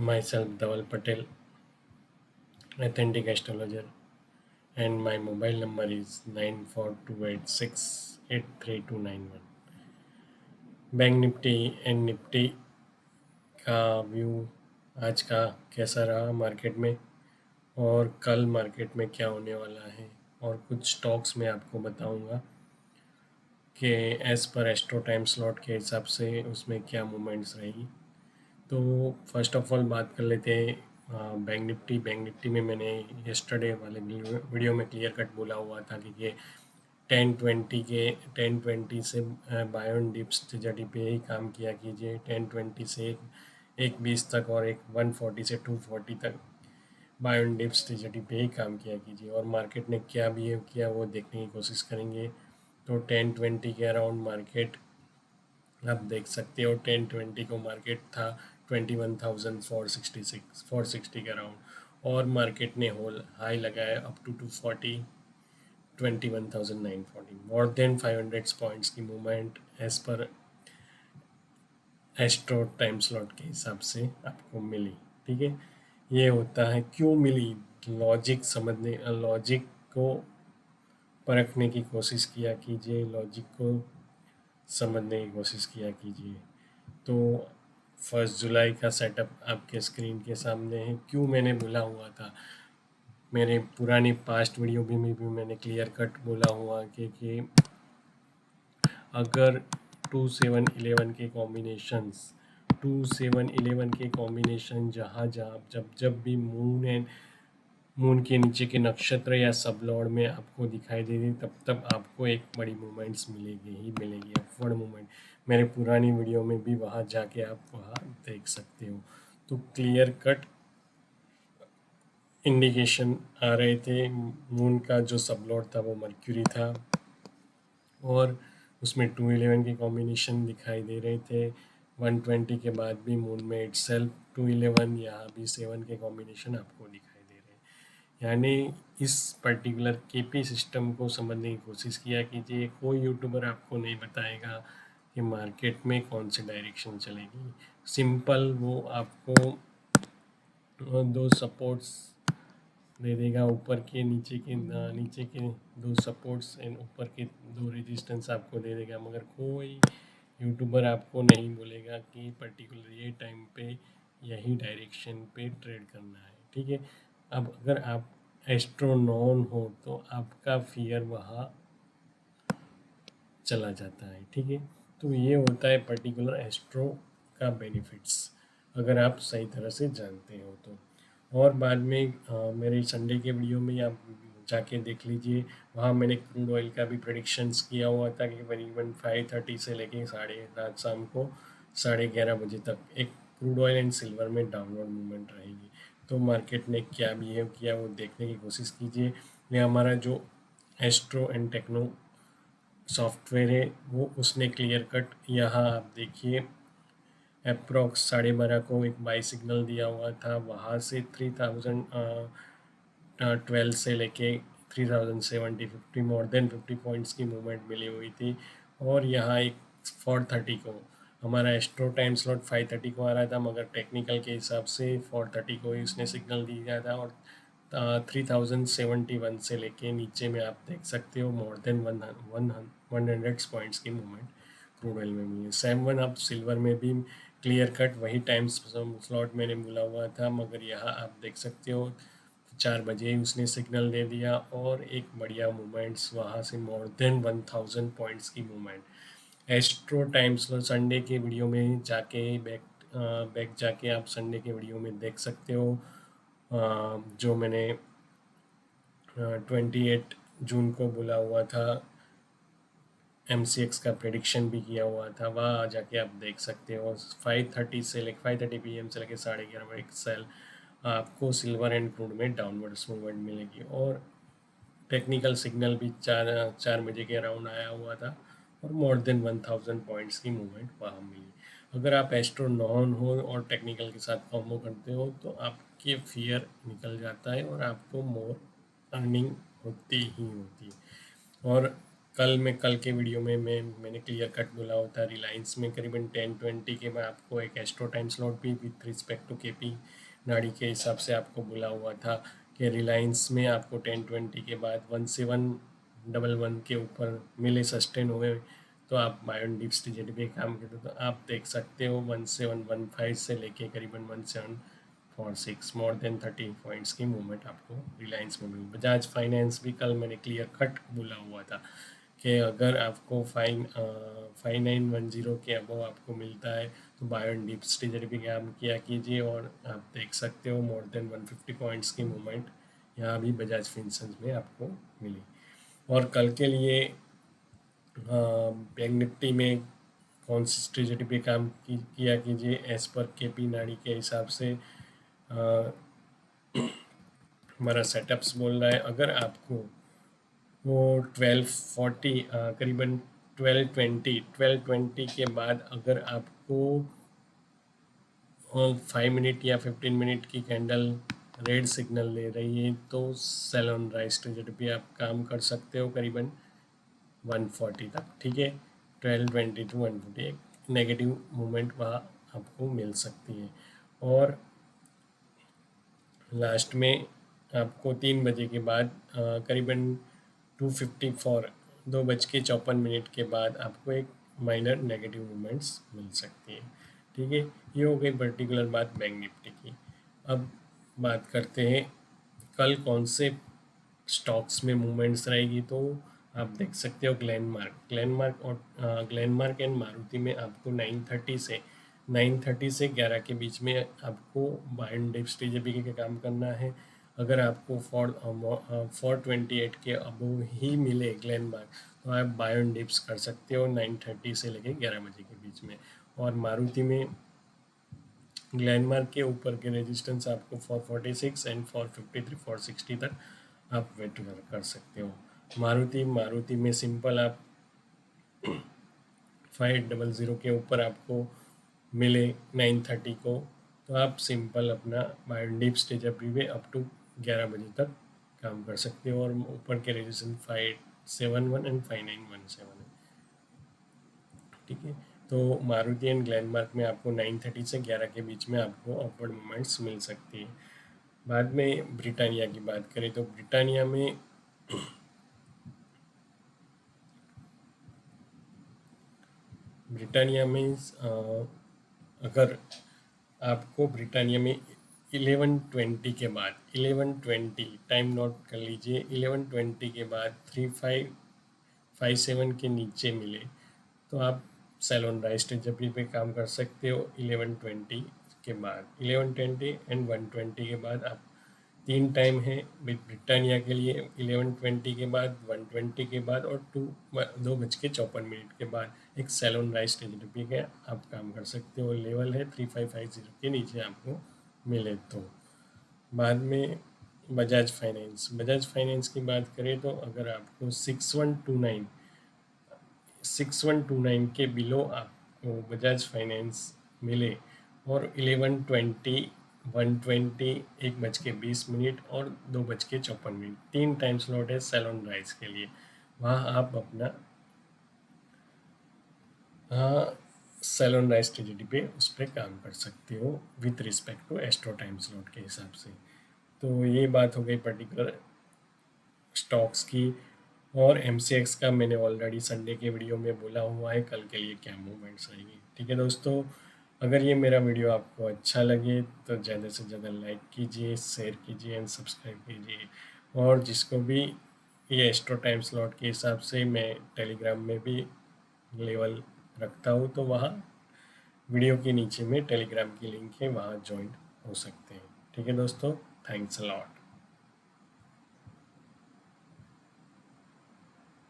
Myself, Dhaval Patel, authentic astrologer, and my mobile number is 9428683291. Bank Nifty and Nifty का view आज का कैसा रहा मार्केट में, और कल मार्केट में क्या होने वाला है, और कुछ स्टॉक्स मैं आपको बताऊंगा कि as per astro time slot के हिसाब से उसमें क्या मूवमेंट्स रहेगी। तो फर्स्ट ऑफ ऑल बात कर लेते हैं बैंक निफ्टी में मैंने यस्टरडे वाले वीडियो में क्लियर कट बोला हुआ था कि ये 1020 से बाय ऑन डिप्स जड़ी पे ही काम किया कीजिए। 1020 से एक 20 तक और एक 140 से 240 तक बाय ऑन डिप्स जड़ी पे ही काम किया कीजिए, और मार्केट ने क्या बिहेव किया वो देखने की कोशिश करेंगे। तो 1020 के अराउंड मार्केट आप देख सकते हो। 1020 को मार्केट था 21,460 के अराउंड, और मार्केट ने होल हाई लगाया up to 240 21,940, more than 500 points की movement as per astro time slot के हिसाब से आपको मिली। ठीक है, ये होता है क्यों मिली, लॉजिक समझने, लॉजिक को परखने की कोशिश किया कीजिए, लॉजिक को समझने की कोशिश किया कीजिए। तो 1 जुलाई का सेटअप आपके स्क्रीन के सामने है। क्यों मैंने बोला हुआ था, मेरे पुरानी पास्ट वीडियो भी मैंने क्लियर कट बोला हुआ कि अगर 2 7 11 के कॉम्बिनेशंस 2 7 11 के कॉम्बिनेशन जहाँ जहाँ जब भी मून के नीचे के नक्षत्र या सब लॉर्ड में आपको दिखाई दे रही, तब तब आपको एक बड़ी मूवमेंट्स मिलेगी ही मिलेगी, अपवर्ड मूवमेंट। मेरे पुरानी वीडियो में भी वहाँ जाके आप वहाँ देख सकते हो। तो क्लियर कट इंडिकेशन आ रहे थे। मून का जो सब लॉर्ड था वो मर्क्यूरी था, और उसमें 2 11 के कॉम्बिनेशन दिखाई दे रहे थे। 120 के बाद भी मून में इटसेल्फ 2 11, यहाँ भी 7 के कॉम्बिनेशन आपको दिखाई दे रहे हैं। यानी इस पर्टिकुलर केपी सिस्टम को समझने की कोशिश किया कीजिए। कोई यूट्यूबर आपको नहीं बताएगा कि मार्केट में कौन सी डायरेक्शन चलेगी। सिंपल वो आपको दो सपोर्ट्स दे देगा, ऊपर के नीचे के दो सपोर्ट्स एंड ऊपर के दो रेजिस्टेंस आपको दे देगा, मगर कोई यूट्यूबर आपको नहीं बोलेगा कि पर्टिकुलर ये टाइम पे यही डायरेक्शन पे ट्रेड करना है। ठीक है, अब अगर आप एस्ट्रोनॉन हो तो आपका फियर वहाँ चला जाता है। ठीक है, तो ये होता है पर्टिकुलर एस्ट्रो का बेनिफिट्स, अगर आप सही तरह से जानते हो तो। और बाद में मेरे संडे के वीडियो में आप जाके देख लीजिए, वहाँ मैंने क्रूड ऑयल का भी प्रेडिक्शंस किया हुआ था कि करीबन 5:30 से लेके साढ़े रात शाम को 11:30 बजे तक एक क्रूड ऑयल एंड सिल्वर में डाउनवर्ड मूवमेंट रहेगी। तो मार्केट ने क्या बिहेव किया वो देखने की कोशिश कीजिए। ये हमारा जो एस्ट्रो एंड टेक्नो सॉफ्टवेयर है वो उसने क्लियर कट यहाँ आप देखिए अप्रॉक्स 12:30 को एक बाई सिग्नल दिया हुआ था, वहाँ से 3012 से लेके 3070 मोर देन 50 पॉइंट्स की मूवमेंट मिली हुई थी। और यहाँ एक 4:30 को हमारा एस्ट्रो टाइम स्लॉट 5:30 को आ रहा था, मगर टेक्निकल के हिसाब से 4:30 को ही उसने सिग्नल दिया था, और 3071 से लेके नीचे में आप देख सकते हो मोर देन 100 पॉइंट्स की मूवमेंट क्रूड ऑयल में मिली है। सेम वन आप सिल्वर में भी क्लियर कट वही टाइम स्लॉट मैंने बोला हुआ था, मगर यहाँ आप देख सकते हो 4 बजे ही उसने सिग्नल दे दिया, और एक बढ़िया मूवमेंट्स वहाँ से मोर देन 1000 पॉइंट्स की movement. Astro time slot Sunday के वीडियो में जाके बैक जाके आप संडे के वीडियो में देख सकते हो। जो मैंने 28 जून को बोला हुआ था, MCX का प्रेडिक्शन भी किया हुआ था, वहाँ जाके आप देख सकते हो। 5:30 PM से लेकर 11:30 एक सेल आपको सिल्वर एंड क्रूड में डाउनवर्ड मूवमेंट मिलेगी, और टेक्निकल सिग्नल भी 4 बजे के अराउंड आया हुआ था, और मोर देन 1000 पॉइंट्स की मूवमेंट वहाँ मिली। अगर आप एस्ट्रोनॉन हो और टेक्निकल के साथ कॉम्बो करते हो तो आपके फियर निकल जाता है, और आपको मोर अर्निंग होती ही होती है। और कल के वीडियो में मैंने क्लियर कट बोला हुआ था, रिलायंस में करीबन 10:20 के मैं आपको एक एस्ट्रो टाइम स्लॉट भी विथ रिस्पेक्ट टू केपी नाड़ी के हिसाब से आपको बोला हुआ था कि रिलायंस में आपको 10:20 के बाद 1711 के ऊपर मिले, सस्टेन हुए, तो आप बाय ऑन डिप्स टीजेडी पे काम करते तो आप देख सकते हो 1715 से लेके करीबन 1746 मोर देन 30 पॉइंट्स की मूवमेंट आपको रिलायंस में मिली। बजाज फाइनेंस भी कल मैंने क्लियर कट बोला हुआ था कि अगर आपको 5910 के अबव आपको मिलता है तो बाय ऑन डिप्स टीजेडी पे काम किया कीजिए, और आप देख सकते हो मोर देन 150 पॉइंट्स की मूवमेंट यहाँ भी बजाज फिंसर्स में आपको मिली। और कल के लिए बैंक निफ्टी में कौन सी स्ट्रेटजी पे काम किया कीजिए एज पर केपी नाड़ी के हिसाब से। हमारा सेटअप्स बोल रहा है अगर आपको वो 1240 करीबन 1220 के बाद अगर आपको 5 मिनट या 15 मिनट की कैंडल रेड सिग्नल दे रही है तो सेल ऑन राइज स्ट्रेटजी पे आप काम कर सकते हो करीबन 140 तक, ठीक है। 1220 टू 140 एक नेगेटिव मूवमेंट वहाँ आपको मिल सकती है। और लास्ट में आपको 3 बजे के बाद करीबन 2:54 2:54 के बाद आपको एक माइनर नेगेटिव मूवमेंट्स मिल सकती है, ठीक है। ये हो गई पर्टिकुलर बात बैंक निफ्टी की। अब बात करते हैं कल कौन से स्टॉक्स में मूवमेंट्स रहेगी। तो आप देख सकते हो ग्लेनमार्क एंड मारुति में आपको 9:30 से 11 के बीच में आपको बाय एंड डिप्स टीजेपी के काम करना है। अगर आपको 428 के अबव ही मिले ग्लेनमार्क तो आप बाय एंड डिप्स कर सकते हो 9:30 से लेके 11 बजे के बीच में। और मारुति में ग्लेनमार्क के ऊपर के रेजिस्टेंस आपको 446 एंड 453 460 तक आप वेट कर सकते हो। मारुति में सिंपल आप 500 के ऊपर आपको मिले 9:30 को तो आप सिंपल अपना बाय डीप स्टेज अप पे अप टू 11 बजे तक काम कर सकते हो। और ऊपर के रेजिस्टेंस 571 एंड 5917 है, ठीक है। तो मारुति एंड ग्लेनमार्क में आपको 9:30 से 11 के बीच में आपको अपवर्ड मूवमेंट्स मिल सकती है। बाद में ब्रिटानिया की बात करें तो ब्रिटानिया में अगर आपको ब्रिटानिया में 11:20 के बाद 11:20 टाइम नोट कर लीजिए, 11:20 के बाद 3557 के नीचे मिले तो आप सेल ऑन राइज स्ट्रेटजी पे काम कर सकते हो। 11:20 के बाद 11:20 एंड 1:20 के बाद आप 3 टाइम है ब्रिटानिया के लिए, 11:20 के बाद 1:20 के बाद और 2:54 के बाद एक सेल ऑन राइज स्ट्रेटजी पे आप काम कर सकते हो। लेवल है 3550 के नीचे आपको मिले तो। बाद में बजाज फाइनेंस की बात करें तो अगर आपको 6129 के बिलो आपको बजाज फाइनेंस मिले और 11:20 1:20 1:20 और 2:54 3 टाइम स्लॉट है सेल ऑन राइज के लिए, वहाँ आप अपना सेल ऑन राइज ट्रेजेडी पे उस पर काम कर सकते हो with respect to astro time slot के हिसाब से। तो ये बात हो गई पर्टिकुलर स्टॉक्स की। और MCX का मैंने ऑलरेडी संडे के वीडियो में बोला हुआ है कल के लिए क्या मूवमेंट्स रहेगी, ठीक है दोस्तों। अगर ये मेरा वीडियो आपको अच्छा लगे तो ज़्यादा से ज़्यादा लाइक कीजिए, शेयर कीजिए एंड सब्सक्राइब कीजिए। और जिसको भी ये एस्ट्रो टाइम स्लॉट के हिसाब से मैं टेलीग्राम में भी लेवल रखता हूँ तो वहाँ वीडियो के नीचे में टेलीग्राम की लिंक है, वहाँ ज्वाइन हो सकते हैं, ठीक है दोस्तों। Thanks a lot.